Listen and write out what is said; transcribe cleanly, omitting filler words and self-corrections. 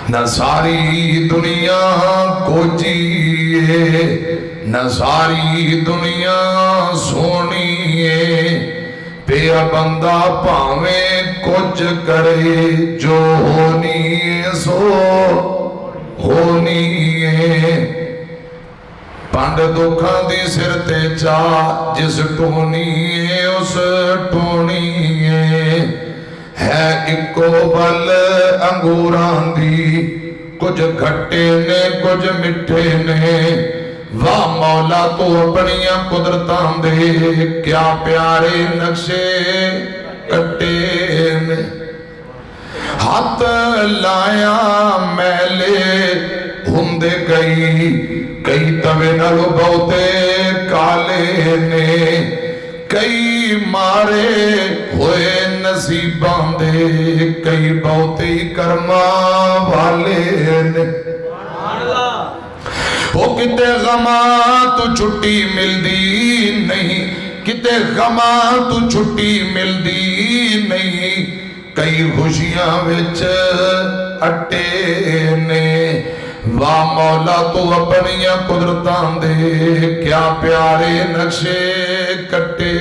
न सारी दुनिया कोजीए न सारी दुनिया सोनीए पिया बंदा भावे कुछ करे जो होनी सो होनी है। पंड दुखा दी सिर ते चा जिस टोनी उस टोनी है इको बल अंगूरां दी कुछ खट्टे ने कुछ मिठे ने। वाह मौला तो अपनिया कुदरतां दे क्या प्यारे नक्शे कट्टे ने। हाथ लाया मैले हुंदे कई कई तवे नाल बहुते काले ने। कई मारे होए नसीबां दे कई बहुते कर्मा वाले ने। वो किते गमा तू छुट्टी मिलदी नहीं किते गमा तू छुट्टी मिलदी नहीं। कई खुशियां विच अट्टे ने। वाह मौला तू अपनिया कुदरतां दे क्या प्यारे नक्शे कट्टे